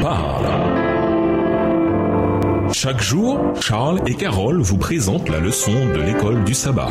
parle. Chaque jour, Charles et Carole vous présentent la leçon de l'école du sabbat.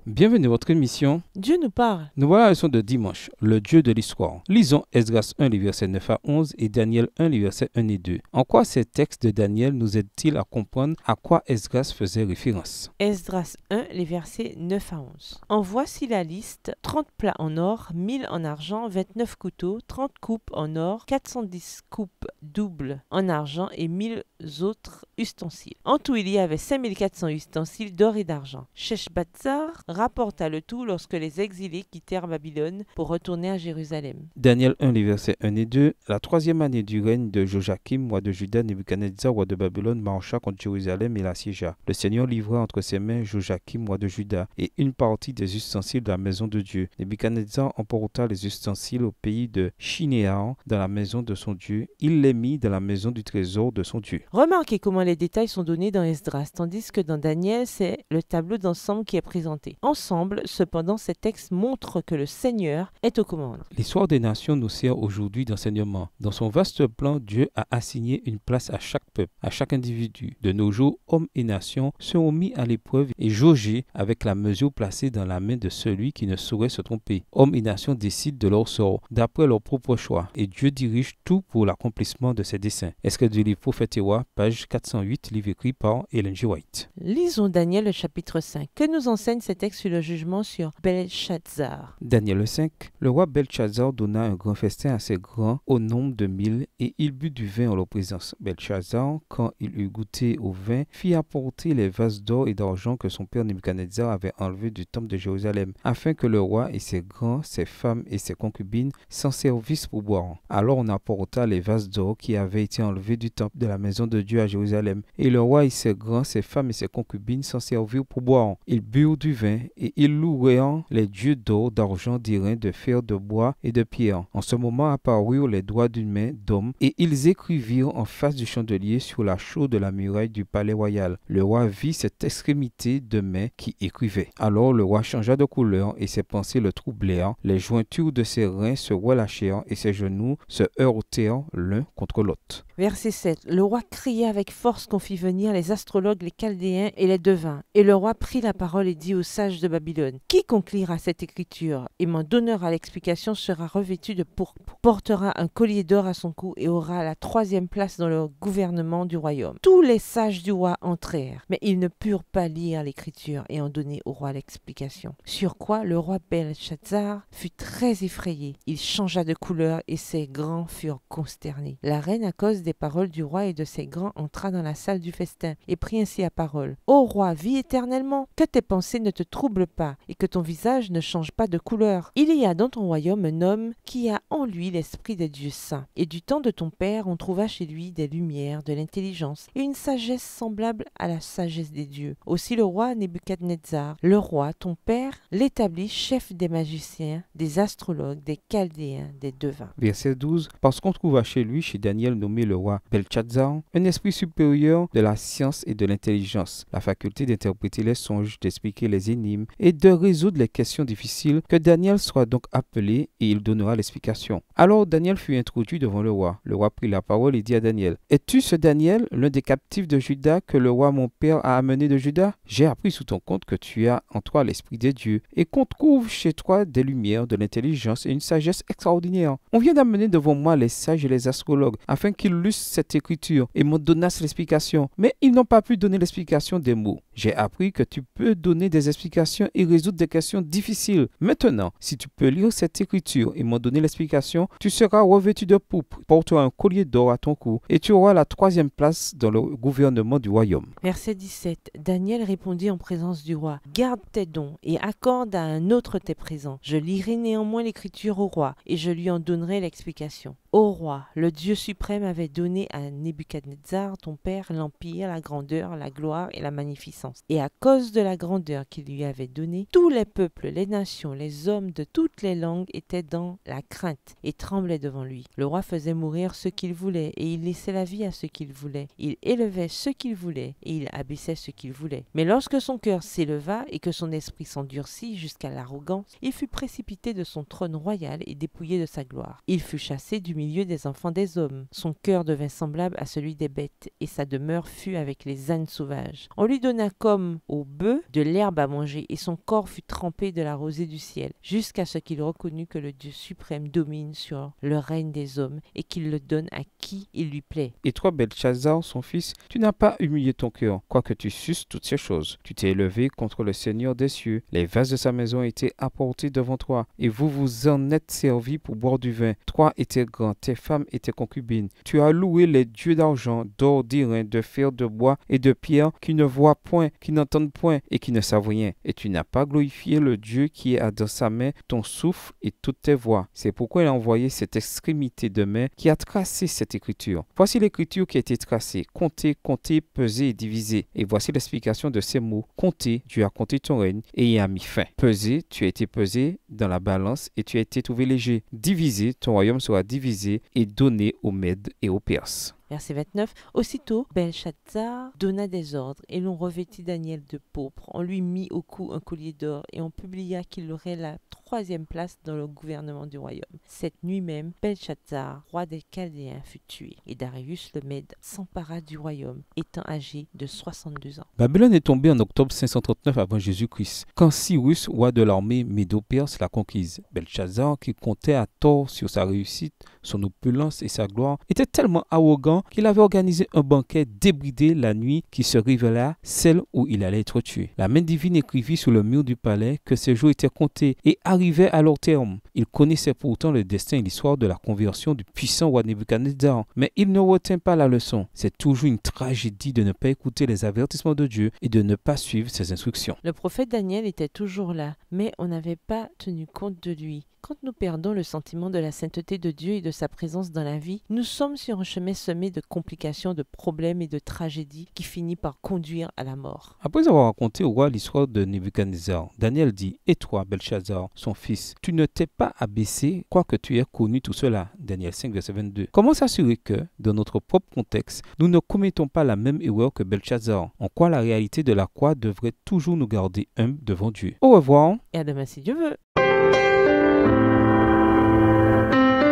Bienvenue à votre émission. Dieu nous parle. Nous voilà à la leçon de dimanche, le Dieu de l'histoire. Lisons Esdras 1, les versets 9 à 11 et Daniel 1, les versets 1 et 2. En quoi ces textes de Daniel nous aident-ils à comprendre à quoi Esdras faisait référence? Esdras 1, les versets 9 à 11. En voici la liste: 30 plats en or, 1000 en argent, 29 couteaux, 30 coupes en or, 410 coupes doubles en argent et 1000 autres ustensiles. En tout, il y avait 5400 ustensiles d'or et d'argent. Sheshbazzar rapporta le tout lorsque les exilés quittèrent Babylone pour retourner à Jérusalem. Daniel 1, les versets 1 et 2. La troisième année du règne de Joachim, roi de Juda, Nebuchadnezzar, roi de Babylone, marcha contre Jérusalem et l'assiégea. Le Seigneur livra entre ses mains Joachim, roi de Juda, et une partie des ustensiles de la maison de Dieu. Nebuchadnezzar emporta les ustensiles au pays de Shinéar, dans la maison de son Dieu. Il les mit dans la maison du trésor de son Dieu. Remarquez comment les détails sont donnés dans Esdras, tandis que dans Daniel, c'est le tableau d'ensemble qui est présenté. Ensemble, cependant, ces textes montrent que le Seigneur est aux commandes. L'histoire des nations nous sert aujourd'hui d'enseignement. Dans son vaste plan, Dieu a assigné une place à chaque peuple, à chaque individu. De nos jours, hommes et nations seront mis à l'épreuve et jaugés avec la mesure placée dans la main de celui qui ne saurait se tromper. Hommes et nations décident de leur sort d'après leur propre choix et Dieu dirige tout pour l'accomplissement de ses desseins. Extrait du livre Prophète et Roi, page 408, livre écrit par Ellen G. White. Lisons Daniel, le chapitre 5. Que nous enseigne ces textes sur le jugement sur Belshazzar? Daniel 5. Le roi Belshazzar donna un grand festin assez grand au nombre de 1000 et il but du vin en leur présence. Belshazzar, quand il eut goûté au vin, fit apporter les vases d'or et d'argent que son père Nebuchadnezzar avait enlevés du temple de Jérusalem, afin que le roi et ses grands, ses femmes et ses concubines s'en servissent pour boire. Alors on apporta les vases d'or qui avaient été enlevés du temple de la maison de Dieu à Jérusalem, et le roi et ses grands, ses femmes et ses concubines s'en servirent pour boire. Ils burent du vin et ils louèrent les dieux d'or, d'argent, d'airain, de fer, de bois et de pierre. En ce moment apparurent les doigts d'une main d'homme et ils écrivirent en face du chandelier sur la chaude de la muraille du palais royal. Le roi vit cette extrémité de main qui écrivait. Alors le roi changea de couleur et ses pensées le troublèrent. Les jointures de ses reins se relâchèrent et ses genoux se heurtèrent l'un contre l'autre. Verset 7. Le roi cria avec force qu'on fit venir les astrologues, les chaldéens et les devins. Et le roi prit la parole et dit aux sages de Babylone: quiconque lira cette écriture et m'en donnera l'explication sera revêtu de pourpre, portera un collier d'or à son cou et aura la 3e place dans le gouvernement du royaume. Tous les sages du roi entrèrent, mais ils ne purent pas lire l'écriture et en donner au roi l'explication. Sur quoi le roi Belshazzar fut très effrayé. Il changea de couleur et ses grands furent consternés. La reine, à cause des paroles du roi et de ses grands, entra dans la salle du festin et prit ainsi la parole: Ô roi, vis éternellement, que tes pensées ne te troublent pas et que ton visage ne change pas de couleur. Il y a dans ton royaume un homme qui a en lui l'esprit des dieux saints. Et du temps de ton père, on trouva chez lui des lumières, de l'intelligence et une sagesse semblable à la sagesse des dieux. Aussi le roi Nebuchadnezzar, le roi, ton père, l'établit chef des magiciens, des astrologues, des chaldéens, des devins. Verset 12. Parce qu'on trouva chez lui, chez Daniel nommé le roi Belshazzar, un esprit supérieur de la science et de l'intelligence, la faculté d'interpréter les songes, d'expliquer les énigmes et de résoudre les questions difficiles, que Daniel soit donc appelé et il donnera l'explication. Alors Daniel fut introduit devant le roi. Le roi prit la parole et dit à Daniel: es-tu ce Daniel, l'un des captifs de Juda que le roi mon père a amené de Juda? J'ai appris sous ton compte que tu as en toi l'esprit des dieux et qu'on trouve chez toi des lumières, de l'intelligence et une sagesse extraordinaire. On vient d'amener devant moi les sages et les astrologues afin qu'ils lussent cette écriture et m'en donnassent l'explication. Mais ils n'ont pas pu donner l'explication des mots. J'ai appris que tu peux donner des explications et résoudre des questions difficiles. Maintenant, si tu peux lire cette écriture et m'en donner l'explication, tu seras revêtu de pourpre, porteras un collier d'or à ton cou et tu auras la 3e place dans le gouvernement du royaume. Verset 17. Daniel répondit en présence du roi: garde tes dons et accorde à un autre tes présents. Je lirai néanmoins l'écriture au roi et je lui en donnerai l'explication. Ô roi, le Dieu suprême avait donné à Nebuchadnezzar, ton père, l'empire, la grandeur, la gloire et la magnificence. Et à cause de la grandeur qu'il lui avait donnée, tous les peuples, les nations, les hommes de toutes les langues étaient dans la crainte et tremblaient devant lui. Le roi faisait mourir ceux qu'il voulait et il laissait la vie à ceux qu'il voulait. Il élevait ceux qu'il voulait et il abaissait ceux qu'il voulait. Mais lorsque son cœur s'éleva et que son esprit s'endurcit jusqu'à l'arrogance, il fut précipité de son trône royal et dépouillé de sa gloire. Il fut chassé du milieu des enfants des hommes. Son cœur devint semblable à celui des bêtes et sa demeure fut avec les ânes sauvages. On lui donna comme aux bœufs de l'herbe à manger et son corps fut trempé de la rosée du ciel, jusqu'à ce qu'il reconnut que le Dieu suprême domine sur le règne des hommes et qu'il le donne à qui il lui plaît. Et toi, Belchazzar, son fils, tu n'as pas humilié ton cœur, quoique tu susses toutes ces choses. Tu t'es élevé contre le Seigneur des cieux. Les vases de sa maison étaient apportés devant toi, et vous vous en êtes servis pour boire du vin. Toi et tes grands, tes femmes et tes concubines. Tu as loué les dieux d'argent, d'or, d'airain, de fer, de bois et de pierre, qui ne voient point, qui n'entendent point et qui ne savent rien. Et tu n'as pas glorifié le Dieu qui a dans sa main ton souffle et toutes tes voix. C'est pourquoi il a envoyé cette extrémité de main qui a tracé cette écriture. Voici l'écriture qui a été tracée. Comptez, comptez, pesez et divisez. Et voici l'explication de ces mots. Comptez, Dieu a compté ton règne et y a mis fin. Pesez, tu as été pesé dans la balance et tu as été trouvé léger. Divisé, ton royaume sera divisé et donné aux Mèdes et aux Perses. Verset 29. Aussitôt, Belchazzar donna des ordres et l'on revêtit Daniel de pourpre. On lui mit au cou un collier d'or et on publia qu'il aurait la 3e place dans le gouvernement du royaume. Cette nuit même, Belchazzar, roi des Chaldéens, fut tué et Darius le Mède s'empara du royaume, étant âgé de 62 ans. Babylone est tombée en octobre 539 avant Jésus-Christ, quand Cyrus, roi de l'armée médo-perse, l'a conquise. Belchazzar, qui comptait à tort sur sa réussite, son opulence et sa gloire, était tellement arrogant qu'il avait organisé un banquet débridé la nuit qui se révéla celle où il allait être tué. La main divine écrivit sur le mur du palais que ses jours étaient comptés et arrivaient à leur terme. Il connaissait pourtant le destin et l'histoire de la conversion du puissant roi Nebuchadnezzar, mais il ne retint pas la leçon. C'est toujours une tragédie de ne pas écouter les avertissements de Dieu et de ne pas suivre ses instructions. Le prophète Daniel était toujours là, mais on n'avait pas tenu compte de lui. Quand nous perdons le sentiment de la sainteté de Dieu et de sa présence dans la vie, nous sommes sur un chemin semé de complications, de problèmes et de tragédies qui finit par conduire à la mort. Après avoir raconté au roi l'histoire de Nebuchadnezzar, Daniel dit « Et toi, Belchazzar, son fils, tu ne t'es pas abaissé, quoique tu aies connu tout cela. » Daniel 5, verset 22. Comment s'assurer que, dans notre propre contexte, nous ne commettons pas la même erreur que Belchazzar? En quoi la réalité de la croix devrait toujours nous garder humbles devant Dieu? Au revoir. Et à demain si Dieu veut.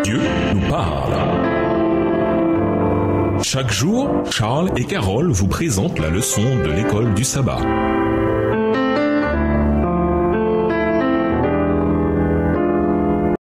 Dieu nous parle. Chaque jour, Charles et Carole vous présentent la leçon de l'école du sabbat.